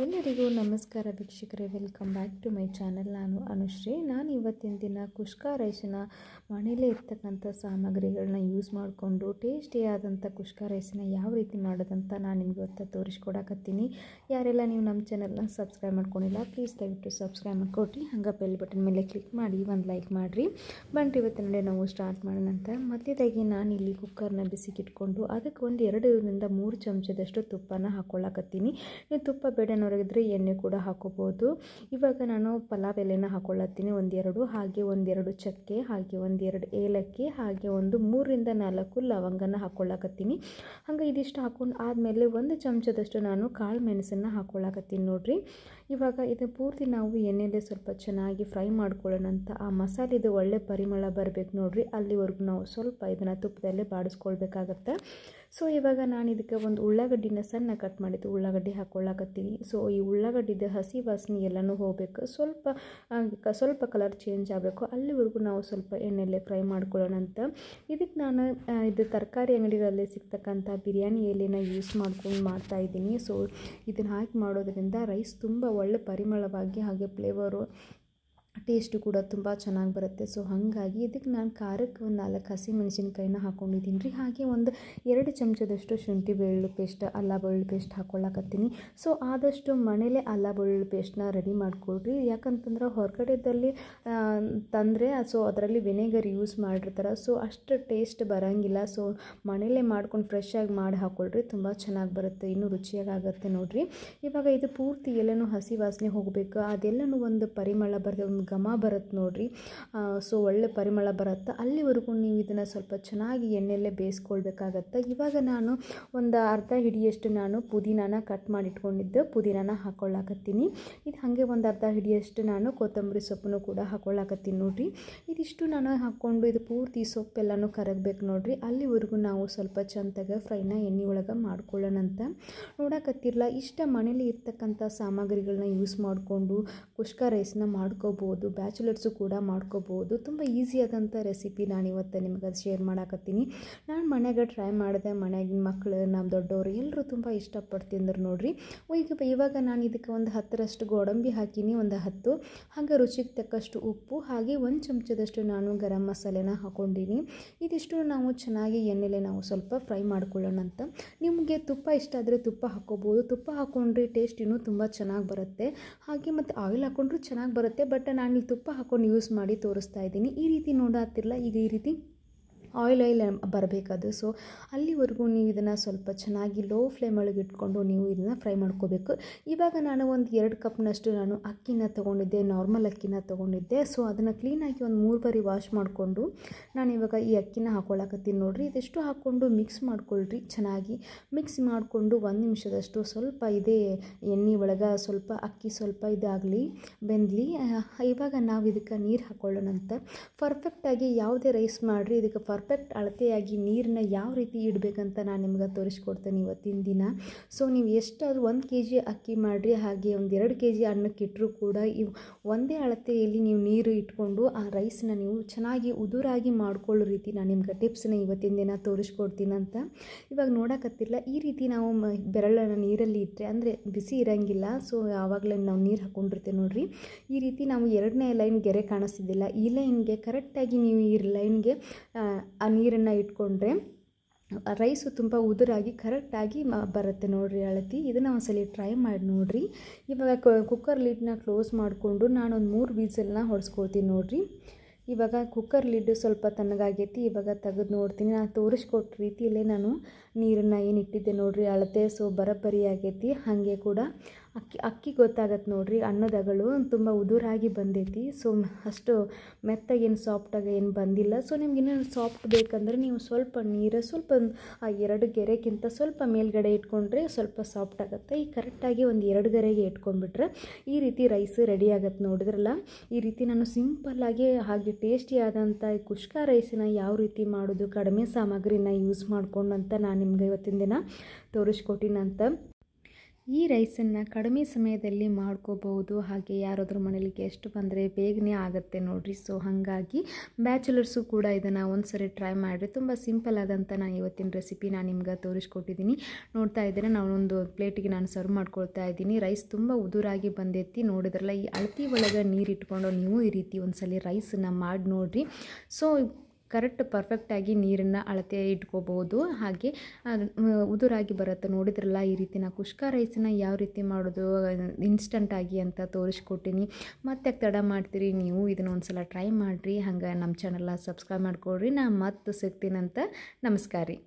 ಎಲ್ಲರಿಗೂ ನಮಸ್ಕಾರ ವೀಕ್ಷಕರೇ, welcome back to my channel. ನಾನು ಅನುಶ್ರೀ. ನಾನು ಇವತ್ತಿನ ದಿನ ಕುಷ್ಕ ರೈಸನ್ನ ಮನೇಲೇ ಇರ್ತಕ್ಕಂಥ ಸಾಮಗ್ರಿಗಳನ್ನ ಯೂಸ್ ಮಾಡಿಕೊಂಡು ಟೇಸ್ಟಿಯಾದಂಥ ಕುಷ್ಕ ರೈಸನ್ನ ಯಾವ ರೀತಿ ಮಾಡೋದಂತ ನಾನು ನಿಮಗೆ ಇವತ್ತು ತೋರಿಸ್ಕೊಡಕತ್ತೀನಿ. ಯಾರೆಲ್ಲ ನೀವು ನಮ್ಮ ಚಾನಲ್ನ ಸಬ್ಸ್ಕ್ರೈಬ್ ಮಾಡ್ಕೊಂಡಿಲ್ಲ, ಪ್ಲೀಸ್ ದಯವಿಟ್ಟು ಸಬ್ಸ್ಕ್ರೈಬ್ ಮಾಡ್ಕೊಡ್ರಿ. ಹಂಗೆ ಬೆಲ್ ಬಟನ್ ಮೇಲೆ ಕ್ಲಿಕ್ ಮಾಡಿ ಒಂದು ಲೈಕ್ ಮಾಡಿರಿ. ಬನ್ರಿ ಇವತ್ತಿನ ನಾವು ಸ್ಟಾರ್ಟ್ ಮಾಡೋಣಂತ. ಮೊದಲೇದಾಗಿ ನಾನಿಲ್ಲಿ ಕುಕ್ಕರ್ನ ಬಿಸಿಗಿಟ್ಕೊಂಡು ಅದಕ್ಕೆ ಒಂದು 2ರಿಂದ 3 ಚಮಚದಷ್ಟು ತುಪ್ಪನ ಹಾಕ್ಕೊಳ್ಳಕತ್ತೀನಿ. ನೀವು ತುಪ್ಪ ಬೇಡ ಹೊರಗಿದ್ರೆ ಎಣ್ಣೆ ಕೂಡ ಹಾಕೋಬೋದು. ಇವಾಗ ನಾನು ಪಲಾವ್ ಎಲೆನ ಹಾಕೊಳ್ಳತ್ತೀನಿ ಒಂದೆರಡು, ಹಾಗೆ ಒಂದೆರಡು ಚಕ್ಕೆ, ಹಾಗೆ ಒಂದೆರಡು ಏಲಕ್ಕಿ, ಹಾಗೆ ಒಂದು 3ರಿಂದ 4 ಲವಂಗನ ಹಾಕ್ಕೊಳ್ಳಕತ್ತೀನಿ. ಹಂಗೆ ಇದಿಷ್ಟು ಹಾಕೊಂಡು ಆದಮೇಲೆ 1 ಚಮಚದಷ್ಟು ನಾನು ಕಾಳು ಮೆಣಸನ್ನು ಹಾಕ್ಕೊಳ್ಳಕತ್ತೀನಿ ನೋಡ್ರಿ. ಇವಾಗ ಇದು ಪೂರ್ತಿ ನಾವು ಎಣ್ಣೆಲೆ ಸ್ವಲ್ಪ ಚೆನ್ನಾಗಿ ಫ್ರೈ ಮಾಡ್ಕೊಳ್ಳೋಣ ಅಂತ. ಆ ಮಸಾಲೆದು ಒಳ್ಳೆ ಪರಿಮಳ ಬರಬೇಕು ನೋಡ್ರಿ, ಅಲ್ಲಿವರೆಗೂ ನಾವು ಸ್ವಲ್ಪ ಇದನ್ನು ತುಪ್ಪದಲ್ಲೇ ಬಾಡಿಸ್ಕೊಳ್ಬೇಕಾಗತ್ತೆ. ಸೊ ಇವಾಗ ನಾನು ಇದಕ್ಕೆ ಒಂದು ಉಳ್ಳಾಗಡ್ಡಿನ ಸಣ್ಣ ಕಟ್ ಮಾಡಿದ್ದು ಉಳ್ಳಾಗಡ್ಡಿ ಹಾಕ್ಕೊಳ್ಳಕತ್ತೀನಿ. ಸೊ ಈ ಉಳ್ಳಾಗಡ್ಡಿದ ಹಸಿ ವಾಸನೆ ಎಲ್ಲನೂ ಹೋಗಬೇಕು, ಸ್ವಲ್ಪ ಕಲರ್ ಚೇಂಜ್ ಆಗಬೇಕು, ಅಲ್ಲಿವರೆಗೂ ನಾವು ಸ್ವಲ್ಪ ಎಣ್ಣೆಲೆ ಫ್ರೈ ಮಾಡ್ಕೊಳ್ಳೋಣ ಅಂತ. ಇದಕ್ಕೆ ನಾನು ಇದು ತರಕಾರಿ ಅಂಗಡಿಗಳಲ್ಲಿ ಸಿಗ್ತಕ್ಕಂಥ ಬಿರಿಯಾನಿ ಎಲೆನ ಯೂಸ್ ಮಾಡ್ಕೊಂಡು ಮಾಡ್ತಾಯಿದ್ದೀನಿ. ಸೊ ಇದನ್ನು ಹಾಕಿ ಮಾಡೋದ್ರಿಂದ ರೈಸ್ ತುಂಬ ಒಳ್ಳೆ ಪರಿಮಳವಾಗಿ ಹಾಗೆ ಫ್ಲೇವರು ಟೇಸ್ಟು ಕೂಡ ತುಂಬ ಚೆನ್ನಾಗಿ ಬರುತ್ತೆ. ಸೊ ಹಾಗಾಗಿ ಇದಕ್ಕೆ ನಾನು ಖಾರಕ್ಕೆ ಒಂದು 4 ಹಸಿಮೆಣಸಿನ್ಕಾಯಿನ ಹಾಕ್ಕೊಂಡಿದ್ದೀನಿ ರೀ. ಹಾಗೆ ಒಂದು 2 ಚಮಚದಷ್ಟು ಶುಂಠಿ ಬೆಳ್ಳುಳ್ಳಿ ಪೇಸ್ಟ್, ಅಲ್ಲ ಬೆಳ್ಳುಳ್ಳಿ ಪೇಸ್ಟ್ ಹಾಕ್ಕೊಳ್ಳಕತ್ತೀನಿ. ಸೊ ಆದಷ್ಟು ಮನೇಲೇ ಅಲ್ಲ ಬೆಳ್ಳುಳ್ಳಿ ಪೇಸ್ಟ್ನ ರೆಡಿ ಮಾಡಿಕೊಡ್ರಿ. ಯಾಕಂತಂದ್ರೆ ಹೊರಗಡೆದಲ್ಲಿ ತಂದರೆ ಸೊ ಅದರಲ್ಲಿ ವಿನೆಗರ್ ಯೂಸ್ ಮಾಡಿರ್ತಾರೆ, ಸೊ ಅಷ್ಟು ಟೇಸ್ಟ್ ಬರೋಂಗಿಲ್ಲ. ಸೊ ಮನೇಲೇ ಮಾಡ್ಕೊಂಡು ಫ್ರೆಶ್ಶಾಗಿ ಮಾಡಿ ಹಾಕ್ಕೊಳ್ರಿ, ತುಂಬ ಚೆನ್ನಾಗಿ ಬರುತ್ತೆ, ಇನ್ನೂ ರುಚಿಯಾಗುತ್ತೆ ನೋಡಿರಿ. ಇವಾಗ ಇದು ಪೂರ್ತಿ ಎಲ್ಲನೂ ಹಸಿ ವಾಸನೆ ಹೋಗಬೇಕು, ಅದೆಲ್ಲನೂ ಒಂದು ಪರಿಮಳ ಬರುತ್ತೆ, ಒಂದು ಘಮ ಬರುತ್ತೆ ನೋಡಿರಿ. ಸೊ ಒಳ್ಳೆ ಪರಿಮಳ ಬರುತ್ತೆ, ಅಲ್ಲಿವರೆಗೂ ನೀವು ಇದನ್ನು ಸ್ವಲ್ಪ ಚೆನ್ನಾಗಿ ಎಣ್ಣೆಯಲ್ಲೇ ಬೇಯಿಸ್ಕೊಳ್ಬೇಕಾಗತ್ತೆ. ಇವಾಗ ನಾನು ಒಂದು ಅರ್ಧ ಹಿಡಿಯಷ್ಟು ನಾನು ಪುದೀನಾನ ಕಟ್ ಮಾಡಿ ಇಟ್ಕೊಂಡಿದ್ದೆ ಪುದೀನಾನ ಹಾಕ್ಕೊಳ್ಳಕತ್ತೀನಿ. ಇದು ಹಾಗೆ ಒಂದು ಅರ್ಧ ಹಿಡಿಯಷ್ಟು ನಾನು ಕೊತ್ತಂಬರಿ ಸೊಪ್ಪನ್ನು ಕೂಡ ಹಾಕ್ಕೊಳ್ಳಕತ್ತೀನಿ ನೋಡಿರಿ. ಇದಿಷ್ಟು ನಾನು ಹಾಕ್ಕೊಂಡು ಇದು ಪೂರ್ತಿ ಸೊಪ್ಪೆಲ್ಲನೂ ಕರಗಬೇಕು ನೋಡಿರಿ, ಅಲ್ಲಿವರೆಗೂ ನಾವು ಸ್ವಲ್ಪ ಚಂದಾಗ ಫ್ರೈನ ಎಣ್ಣೆ ಒಳಗೆ ಮಾಡ್ಕೊಳ್ಳೋಣ ಅಂತ. ನೋಡಕತ್ತಿರಲ್ಲ, ಇಷ್ಟ ಮನೇಲಿ ಇರ್ತಕ್ಕಂಥ ಸಾಮಗ್ರಿಗಳನ್ನ ಯೂಸ್ ಮಾಡಿಕೊಂಡು ಕುಷ್ಕ ರೈಸನ್ನ ಮಾಡ್ಕೋಬೋದು, ಬ್ಯಾಚುಲರ್ಸು ಕೂಡ ಮಾಡ್ಕೋಬೋದು. ತುಂಬ ಈಸಿಯಾದಂಥ ರೆಸಿಪಿ ನಾನು ಇವತ್ತು ನಿಮಗೆ ಅದು ಶೇರ್ ಮಾಡಕತ್ತೀನಿ. ನಾನು ಮನೆಯಾಗ ಟ್ರೈ ಮಾಡಿದೆ, ಮನೆಯಾಗಿನ ಮಕ್ಕಳು ನಮ್ಮ ದೊಡ್ಡವರು ಎಲ್ಲರೂ ತುಂಬ ಇಷ್ಟಪಟ್ಟು ತಿಂದರು ನೋಡಿರಿ. ಇವಾಗ ನಾನು ಇದಕ್ಕೆ ಒಂದು 10ರಷ್ಟು ಗೋಡಂಬಿ ಹಾಕೀನಿ, ಒಂದು 10, ಹಾಗೆ ರುಚಿಗೆ ತಕ್ಕಷ್ಟು ಉಪ್ಪು, ಹಾಗೆ 1 ಚಮಚದಷ್ಟು ನಾನು ಗರಂ ಮಸಾಲೆನ ಹಾಕ್ಕೊಂಡಿನಿ. ಇದಿಷ್ಟು ನಾವು ಚೆನ್ನಾಗಿ ಎಣ್ಣೆಲೆ ನಾವು ಸ್ವಲ್ಪ ಫ್ರೈ ಮಾಡ್ಕೊಳ್ಳೋಣ ಅಂತ. ನಿಮಗೆ ತುಪ್ಪ ಇಷ್ಟ ಆದರೆ ತುಪ್ಪ ಹಾಕ್ಕೋಬೋದು, ತುಪ್ಪ ಹಾಕ್ಕೊಂಡ್ರೆ ಟೇಸ್ಟ್ ಇನ್ನೂ ತುಂಬ ಚೆನ್ನಾಗಿ ಬರುತ್ತೆ. ಹಾಗೆ ಮತ್ತು ಆಯಿಲ್ ಹಾಕ್ಕೊಂಡ್ರೂ ಚೆನ್ನಾಗಿ ಬರುತ್ತೆ, ಬಟ್ ನಾನಿಲ್ಲಿ ತುಪ್ಪ ಹಾಕ್ಕೊಂಡು ಯೂಸ್ ಮಾಡಿ ತೋರಿಸ್ತಾ ಇದ್ದೀನಿ. ಈ ರೀತಿ ನೋಡಾತಿರಲ್ಲ, ಈಗ ಈ ರೀತಿ ಆಯಿಲ್ ಬರಬೇಕದು. ಸೊ ಅಲ್ಲಿವರೆಗೂ ನೀವು ಇದನ್ನು ಸ್ವಲ್ಪ ಚೆನ್ನಾಗಿ ಲೋ ಫ್ಲೇಮ್ ಒಳಗೆ ಇಟ್ಕೊಂಡು ನೀವು ಇದನ್ನು ಫ್ರೈ ಮಾಡ್ಕೋಬೇಕು. ಇವಾಗ ನಾನು ಒಂದು 2 ಕಪ್ನಷ್ಟು ನಾನು ಅಕ್ಕಿನ ತೊಗೊಂಡಿದ್ದೆ, ನಾರ್ಮಲ್ ಅಕ್ಕಿನ ತೊಗೊಂಡಿದ್ದೆ. ಸೊ ಅದನ್ನು ಕ್ಲೀನಾಗಿ ಒಂದು 3 ಬಾರಿ ವಾಶ್ ಮಾಡಿಕೊಂಡು ನಾನು ಇವಾಗ ಈ ಅಕ್ಕಿನ ಹಾಕ್ಕೊಳ್ಳಕತ್ತೀನಿ ನೋಡಿರಿ. ಇದೆಷ್ಟು ಹಾಕ್ಕೊಂಡು ಮಿಕ್ಸ್ ಮಾಡ್ಕೊಳ್ರಿ, ಚೆನ್ನಾಗಿ ಮಿಕ್ಸ್ ಮಾಡಿಕೊಂಡು 1 ನಿಮಿಷದಷ್ಟು ಸ್ವಲ್ಪ ಇದೇ ಎಣ್ಣೆ ಒಳಗೆ ಸ್ವಲ್ಪ ಅಕ್ಕಿ ಸ್ವಲ್ಪ ಇದಾಗಲಿ ಬೆಂದಲಿ. ಇವಾಗ ನಾವು ಇದಕ್ಕೆ ನೀರು ಹಾಕ್ಕೊಳ್ಳೋಣ ಅಂತ. ಪರ್ಫೆಕ್ಟಾಗಿ ಯಾವುದೇ ರೈಸ್ ಮಾಡಿರಿ, ಇದಕ್ಕೆ ಪರ್ಫೆಕ್ಟ್ ಅಳತೆಯಾಗಿ ನೀರನ್ನ ಯಾವ ರೀತಿ ಇಡಬೇಕಂತ ನಾನು ನಿಮ್ಗೆ ತೋರಿಸ್ಕೊಡ್ತೇನೆ ಇವತ್ತಿನ ದಿನ. ಸೊ ನೀವು ಎಷ್ಟಾದರೂ 1 kg ಅಕ್ಕಿ ಮಾಡಿರಿ, ಹಾಗೆ ಒಂದು 2 kg ಅನ್ನಕ್ಕೆ ಇಟ್ಟರೂ ಕೂಡ ಒಂದೇ ಅಳತೆಯಲ್ಲಿ ನೀವು ನೀರು ಇಟ್ಕೊಂಡು ಆ ರೈಸನ್ನ ನೀವು ಚೆನ್ನಾಗಿ ಉದುರಾಗಿ ಮಾಡ್ಕೊಳ್ಳೋ ರೀತಿ ನಾನು ನಿಮ್ಗೆ ಟಿಪ್ಸನ್ನ ಇವತ್ತಿನ ದಿನ ತೋರಿಸ್ಕೊಡ್ತೀನಿ ಅಂತ. ಇವಾಗ ನೋಡಕತ್ತಿರಲ್ಲ, ಈ ರೀತಿ ನಾವು ಬೆರಳನ್ನು ನೀರಲ್ಲಿ ಇಟ್ಟರೆ ಅಂದರೆ ಬಿಸಿ ಇರೋಂಗಿಲ್ಲ. ಸೊ ಆವಾಗಲೇ ನಾವು ನೀರು ಹಾಕ್ಕೊಂಡಿರ್ತೇವೆ ನೋಡಿರಿ. ಈ ರೀತಿ ನಾವು 2ನೇ ಲೈನ್ ಗೆರೆ ಕಾಣಿಸ್ತಿದ್ದಿಲ್ಲ, ಈ ಲೈನ್ಗೆ ಕರೆಕ್ಟಾಗಿ ನೀವು ಈ ಲೈನ್ಗೆ ಆ ನೀರನ್ನು ಇಟ್ಕೊಂಡ್ರೆ ರೈಸು ತುಂಬ ಉದುರಾಗಿ ಕರೆಕ್ಟಾಗಿ ಬರುತ್ತೆ ನೋಡಿರಿ ಅಳತಿ. ಇದನ್ನು ಒಂದ್ಸಲ ಟ್ರೈ ಮಾಡಿ ನೋಡಿರಿ. ಇವಾಗ ಕುಕ್ಕರ್ ಲಿಡ್ನ ಕ್ಲೋಸ್ ಮಾಡಿಕೊಂಡು ನಾನೊಂದು 3 ವಿಸಲ್ನ ಹೊಡೆಸ್ಕೊಳ್ತೀನಿ ನೋಡಿರಿ. ಇವಾಗ ಕುಕ್ಕರ್ ಲಿಡ್ ಸ್ವಲ್ಪ ತಣ್ಣಗಾಗೈತಿ, ಇವಾಗ ತೆಗೆದು ನೋಡ್ತೀನಿ. ನಾನು ತೋರಿಸ್ಕೊಟ್ಟ ರೀತಿಯಲ್ಲೇ ನಾನು ನೀರನ್ನು ಏನು ಇಟ್ಟಿದ್ದೆ ನೋಡಿರಿ ಅಳತೆ. ಸೊ ಬರೋಬ್ಬರಿ ಆಗೈತಿ. ಹಾಗೆ ಕೂಡ ಅಕ್ಕಿ ಗೊತ್ತಾಗತ್ತೆ ನೋಡಿರಿ, ಅನ್ನದಗಳು ತುಂಬ ಉದುರಾಗಿ ಬಂದೈತಿ. ಸೊ ಅಷ್ಟು ಮೆತ್ತಗೇನು ಸಾಫ್ಟಾಗಿ ಏನು ಬಂದಿಲ್ಲ. ಸೊ ನಿಮ್ಗೆ ಇನ್ನೊಂದು ಸಾಫ್ಟ್ ಬೇಕಂದ್ರೆ ನೀವು ಸ್ವಲ್ಪ ನೀರು ಸ್ವಲ್ಪ ಆ 2 ಗೆರೆಗಿಂತ ಸ್ವಲ್ಪ ಮೇಲ್ಗಡೆ ಇಟ್ಕೊಂಡ್ರೆ ಸ್ವಲ್ಪ ಸಾಫ್ಟ್ ಆಗುತ್ತೆ. ಈ ಕರೆಕ್ಟಾಗಿ ಒಂದು 2 ಗೆರೆಗೆ ಇಟ್ಕೊಂಡ್ಬಿಟ್ರೆ ಈ ರೀತಿ ರೈಸ್ ರೆಡಿ ಆಗುತ್ತೆ ನೋಡಿದ್ರಲ್ಲ. ಈ ರೀತಿ ನಾನು ಸಿಂಪಲ್ಲಾಗಿ ಹಾಗೆ ಟೇಸ್ಟಿಯಾದಂಥ ಕುಷ್ಕ ರೈಸನ್ನ ಯಾವ ರೀತಿ ಮಾಡೋದು ಕಡಿಮೆ ಸಾಮಗ್ರಿನ ಯೂಸ್ ಮಾಡ್ಕೊಂಡು ಅಂತ ನಾನು ನಿಮ್ಗೆ ಇವತ್ತಿನ ದಿನ ತೋರಿಸ್ಕೊಟ್ಟಿನಂತ. ಈ ರೈಸನ್ನು ಕಡಿಮೆ ಸಮಯದಲ್ಲಿ ಮಾಡ್ಕೋಬಹುದು. ಹಾಗೆ ಯಾರಾದರೂ ಮನೇಲಿ ಗೆಸ್ಟ್ ಬಂದರೆ ಬೇಗನೆ ಆಗುತ್ತೆ ನೋಡಿರಿ. ಸೊ ಹಾಗಾಗಿ ಬ್ಯಾಚುಲರ್ಸು ಕೂಡ ಇದನ್ನು ಒಂದು ಸರಿ ಟ್ರೈ ಮಾಡಿರಿ. ತುಂಬ ಸಿಂಪಲ್ ಆದಂಥ ನಾನು ಇವತ್ತಿನ ರೆಸಿಪಿ ನಾನು ನಿಮ್ಗೆ ತೋರಿಸ್ಕೊಟ್ಟಿದ್ದೀನಿ. ನೋಡ್ತಾ ಇದ್ದೀರಾ, ನಾನೊಂದು ಪ್ಲೇಟಿಗೆ ನಾನು ಸರ್ವ್ ಮಾಡ್ಕೊಳ್ತಾ ಇದ್ದೀನಿ. ರೈಸ್ ತುಂಬ ಉದುರಾಗಿ ಬಂದೈತಿ, ನೋಡಿದ್ರಲ್ಲ. ಈ ಅಳತಿ ಒಳಗೆ ನೀರು ಇಟ್ಕೊಂಡು ನೀವು ಈ ರೀತಿ ಒಂದು ಸಲ ರೈಸನ್ನು ಮಾಡಿ ನೋಡಿರಿ. ಸೊ ಕರೆಕ್ಟ್ ಪರ್ಫೆಕ್ಟಾಗಿ ನೀರನ್ನು ಅಳತೆ ಇಟ್ಕೋಬೋದು. ಹಾಗೆ ಉದುರಾಗಿ ಬರುತ್ತೆ, ನೋಡಿದ್ರಲ್ಲ. ಈ ರೀತಿ ನಾನು ಕುಷ್ಕ ರೈಸನ್ನು ಯಾವ ರೀತಿ ಮಾಡೋದು ಇನ್ಸ್ಟಂಟಾಗಿ ಅಂತ ತೋರಿಸ್ಕೊಟ್ಟಿನಿ. ಮತ್ತೆ ತಡ ಮಾಡ್ತೀರಿ, ನೀವು ಇದನ್ನು ಒಂದು ಸಲ ಟ್ರೈ ಮಾಡಿರಿ. ಹಂಗೆ ನಮ್ಮ ಚಾನಲ್ನ ಸಬ್ಸ್ಕ್ರೈಬ್ ಮಾಡ್ಕೊಳ್ರಿ. ನಾನು ಮತ್ತೆ ಸಿಗ್ತೀನಂತ. ನಮಸ್ಕಾರ ರೀ.